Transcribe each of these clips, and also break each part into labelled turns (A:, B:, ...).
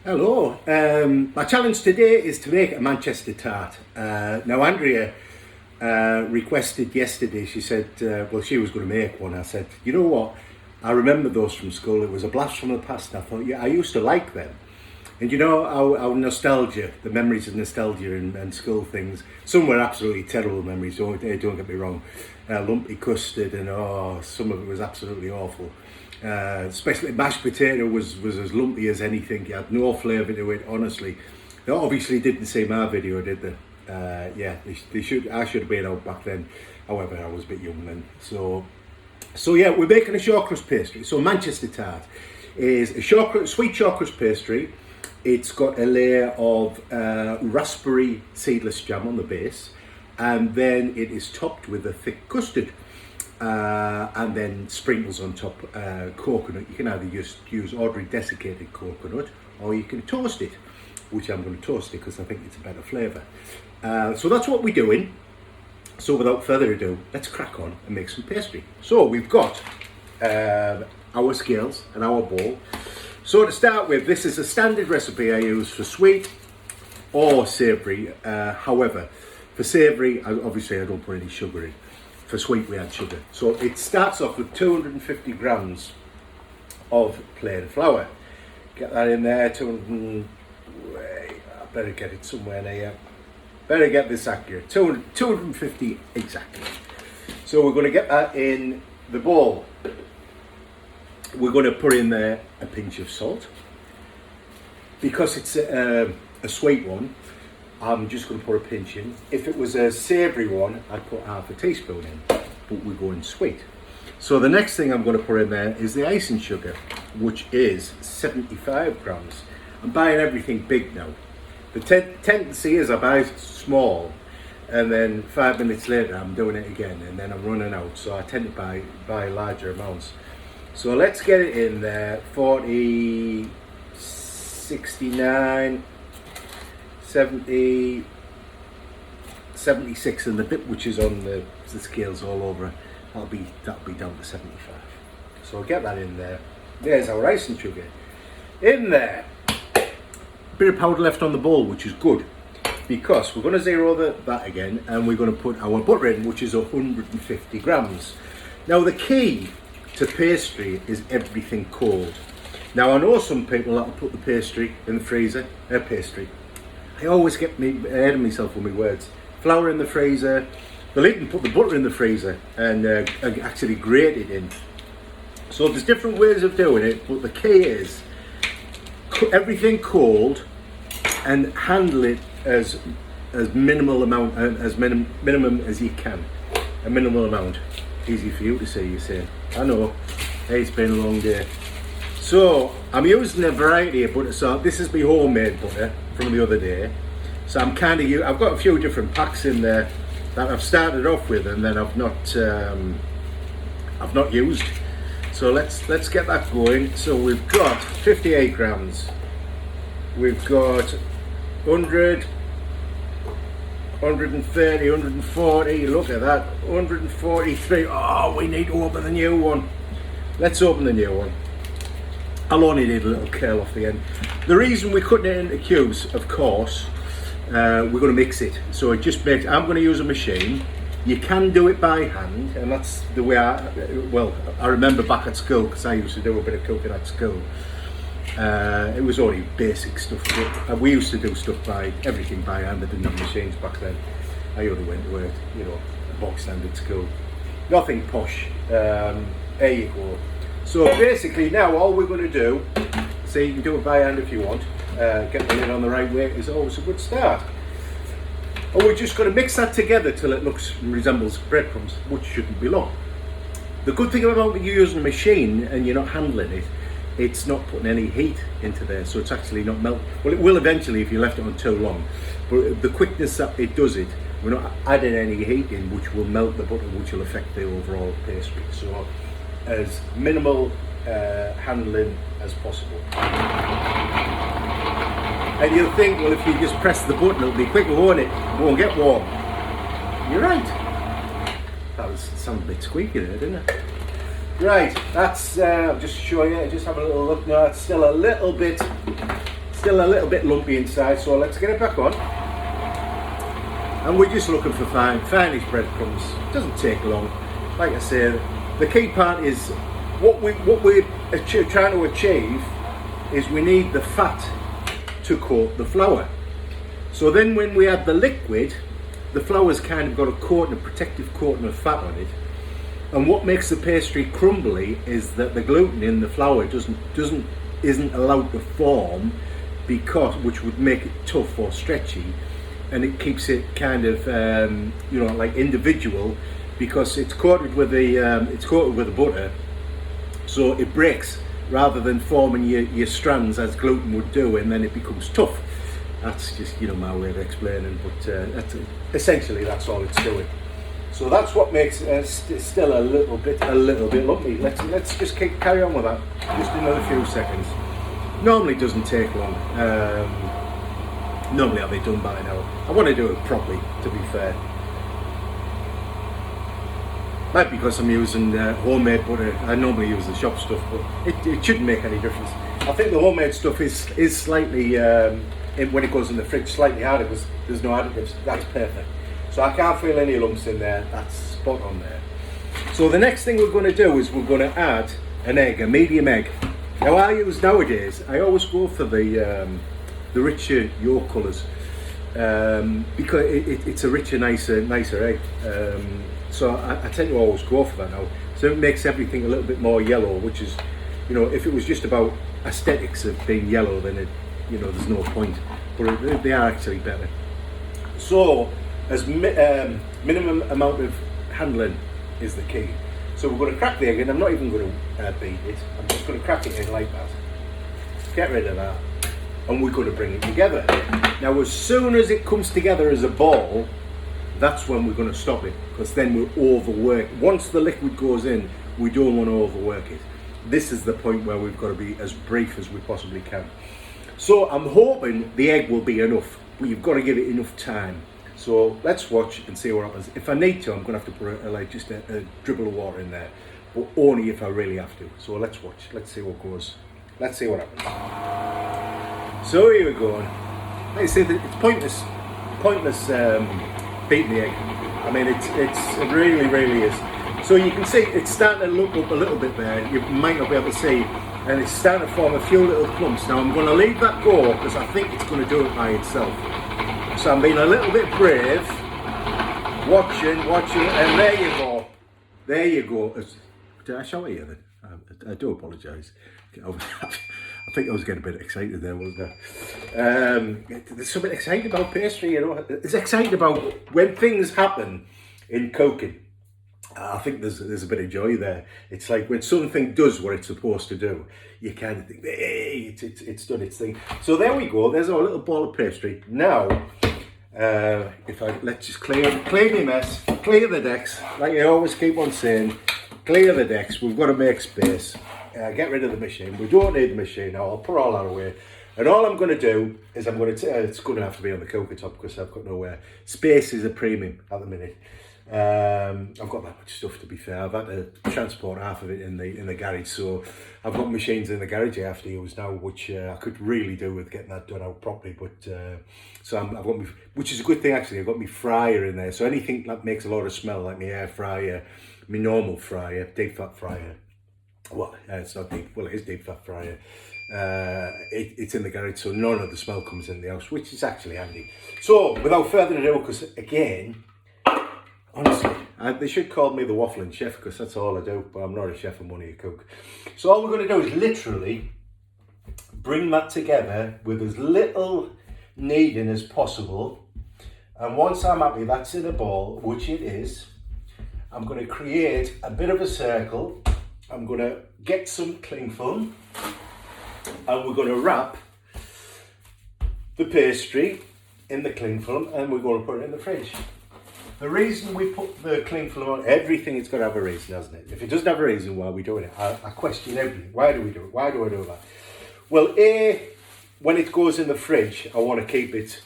A: Hello. My challenge today is to make a Manchester tart. Now, Andrea requested yesterday, she said, well, she was going to make one. I said, you know what? I remember those from school. It was a blast from the past. I thought, yeah, I used to like them. And you know, our nostalgia, the memories of nostalgia and school things, some were absolutely terrible memories, don't get me wrong. Lumpy custard and some of it was absolutely awful. Especially mashed potato was as lumpy as anything. It had no flavour to it, honestly. They obviously didn't see my video, did they? They should. I should have been out back then. However, I was a bit young then. So yeah, we're making a shortcrust pastry. So Manchester tart is a sweet shortcrust pastry. It's got a layer of raspberry seedless jam on the base, and then it is topped with a thick custard. And then sprinkles on top coconut. You can either just use ordinary desiccated coconut or you can toast it, which I'm going to toast it because I think it's a better flavour. So that's what we're doing. So without further ado, let's crack on and make some pastry. So we've got our scales and our bowl. So to start with, this is a standard recipe I use for sweet or savoury. However, for savoury, obviously I don't put any sugar in. For sweet we add sugar. So it starts off with 250 grams of plain flour. Get that in there, I better get it somewhere near. Better get this accurate, 250 exactly. So we're going to get that in the bowl. We're going to put in there a pinch of salt. Because it's a sweet one, I'm just going to put a pinch in. If it was a savoury one, I'd put half a teaspoon in, but we're going sweet. So the next thing I'm going to put in there is the icing sugar, which is 75 grams. I'm buying everything big now. The tendency is I buy small, and then 5 minutes later I'm doing it again, and then I'm running out. So I tend to buy larger amounts. So let's get it in there. 40, 69, 70, 76, and the bit which is on the scales all over, that'll be down to 75. So I'll get that in there. There's our icing sugar. In there, bit of powder left on the bowl, which is good, because we're going to zero that again, and we're going to put our butter in, which is 150 grams. Now the key to pastry is everything cold. Now I know some people that will put the pastry in the freezer, I always get ahead of myself with my words. Flour in the freezer. They'll even put the butter in the freezer and actually grate it in. So there's different ways of doing it, but the key is everything cold and handle it as minimal amount, as minimum as you can. A minimal amount. Easy for you to say, you say. I know. Hey, it's been a long day. So I'm using a variety of butter. So this is my homemade butter from the other day. So I've got a few different packs in there that I've started off with, and then I've not used. So let's get that going. So we've got 58 grams. We've got 100, 130, 140. Look at that, 143. Oh, we need to open the new one. Let's open the new one. I'll only need a little curl off the end. The reason we're cutting it into cubes, of course, we're going to mix it. So it just makes, I'm going to use a machine. You can do it by hand, and that's the way I remember back at school, because I used to do a bit of cooking at school. It was only basic stuff. But we used to do everything by hand. I didn't have machines back then. I only went to a box standard school. Nothing posh. There you go. So basically now all we're going to do, so you can do it by hand if you want, get the lid on the right way is always a good start. And we're just going to mix that together till it resembles breadcrumbs, which shouldn't be long. The good thing about when you're using a machine and you're not handling it, it's not putting any heat into there, so it's actually not melting. Well, it will eventually if you left it on too long, but the quickness that it does it, we're not adding any heat in, which will melt the butter, which will affect the overall pastry. So as minimal handling as possible. And you'll think, well, if you just press the button, it'll be quicker, won't it? It won't get warm. You're right. That sounded a bit squeaky there, didn't it? Right, that's, I'll just show you, just have a little look now. It's still a little bit still a little bit lumpy inside, so let's get it back on. And we're just looking for finest breadcrumbs. It doesn't take long. Like I say, the key part is what we're trying to achieve is we need the fat to coat the flour. So then when we add the liquid, the flour's kind of got a protective coating of fat on it. And what makes the pastry crumbly is that the gluten in the flour isn't allowed to form, which would make it tough or stretchy, and it keeps it kind of like individual, because it's coated with the butter, so it breaks rather than forming your strands as gluten would do, and then it becomes tough. That's just my way of explaining, but essentially that's all it's doing. So that's what makes it still a little bit lumpy. Let's just carry on with that. Just another few seconds. Normally doesn't take long. Normally I'll be done by now. I want to do it properly, to be fair. Like, because I'm using homemade butter. I normally use the shop stuff, but it shouldn't make any difference. I think the homemade stuff is slightly, when it goes in the fridge, slightly harder because there's no additives. That's perfect. So I can't feel any lumps in there. That's spot on there. So the next thing we're going to do is we're going to add an egg, a medium egg. Now I always go for the richer yolk colours, because it's a richer, nicer egg. So I tend to always go for that now. So it makes everything a little bit more yellow, which is, if it was just about aesthetics of being yellow, then there's no point. But they are actually better. So as minimum amount of handling is the key. So we're going to crack the egg in. I'm not even going to beat it. I'm just going to crack it in like that. Get rid of that. And we're going to bring it together. Now as soon as it comes together as a ball, that's when we're going to stop it, because then we'll overwork. Once the liquid goes in, we don't want to overwork it. This is the point where we've got to be as brief as we possibly can. So I'm hoping the egg will be enough, but you've got to give it enough time. So let's watch and see what happens. If I need to, I'm going to have to put just a dribble of water in there, but only if I really have to. So let's watch. Let's see what goes. Let's see what happens. So here we go. Like I said, it's pointless beating the egg. I mean, it really is. So you can see it's starting to look up a little bit there. You might not be able to see, and it's starting to form a few little clumps. Now I'm going to leave that go because I think it's going to do it by itself. So I'm being a little bit brave, watching, and there you go. There you go. Did I show you then? I do apologise. I think I was getting a bit excited there, wasn't I? There's something exciting about pastry, It's exciting about when things happen in cooking. I think there's a bit of joy there. It's like when something does what it's supposed to do, you kind of think, hey, it's done its thing. So there we go. There's our little ball of pastry. Now, let's just clear the mess, clear the decks, like I always keep on saying, clear the decks. We've got to make space. Get rid of the machine. We don't need the machine now. I'll put all that away. And all I'm going to do is it's going to have to be on the cooker top because I've got nowhere. Space is a premium at the minute. I've got that much stuff, to be fair. I've had to transport half of it in the garage, so I've got machines in the garage I have to use now, which I could really do with getting that done out properly. But so I've got which is a good thing actually. I've got my fryer in there, so anything that makes a lot of smell, like my air fryer, my normal fryer, deep fat fryer. Well, it's not deep. Well, it is deep fat fryer. It's in the garage, so none of the smell comes in the house, which is actually handy. So without further ado, because again, honestly, they should call me the waffling chef because that's all I do, but I'm not a chef, I'm only a cook. So all we're going to do is literally bring that together with as little kneading as possible. And once I'm happy that's in a ball, which it is, I'm going to create a bit of a circle. I'm going to get some cling film and we're going to wrap the pastry in the cling film and we're going to put it in the fridge. The reason we put the cling film on, everything, it's got to have a reason, hasn't it? If it doesn't have a reason why we're doing it, I question everything. Why do we do it? Why do I do that? Well, when it goes in the fridge, I want to keep it,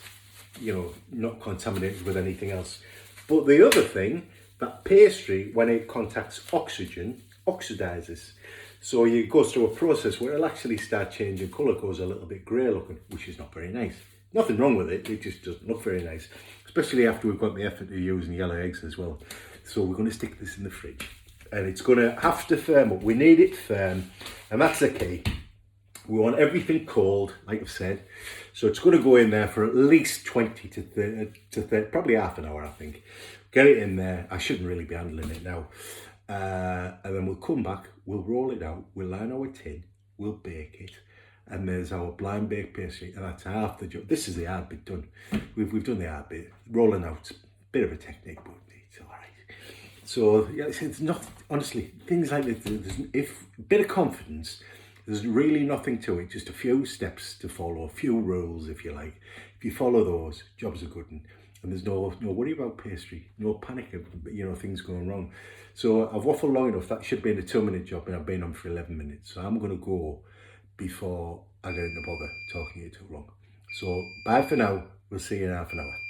A: not contaminated with anything else. But the other thing, that pastry, when it contacts oxygen, oxidizes. So it goes through a process where it'll actually start changing colour, goes a little bit grey looking, which is not very nice. Nothing wrong with it, it just doesn't look very nice, especially after we've got the effort of using yellow eggs as well. So we're going to stick this in the fridge, and it's going to have to firm up. We need it firm, and that's the key. We want everything cold, like I've said. So it's going to go in there for at least 20 to 30, probably half an hour, I think. Get it in there. I shouldn't really be handling it now. And then we'll come back, we'll roll it out, we'll line our tin, we'll bake it. And there's our blind bake pastry, and that's half the job. This is the hard bit done. We've done the hard bit. Rolling out's a bit of a technique, but it's all right. So yeah, it's not, honestly, things like this, if a bit of confidence, there's really nothing to it, just a few steps to follow, a few rules, if you like. If you follow those, jobs are good. And there's no worry about pastry, no panic of, things going wrong. So I've waffled long enough. That should be in a 2-minute job, and I've been on for 11 minutes. So I'm going to go before I get into bother talking to you too long. So bye for now. We'll see you in half an hour.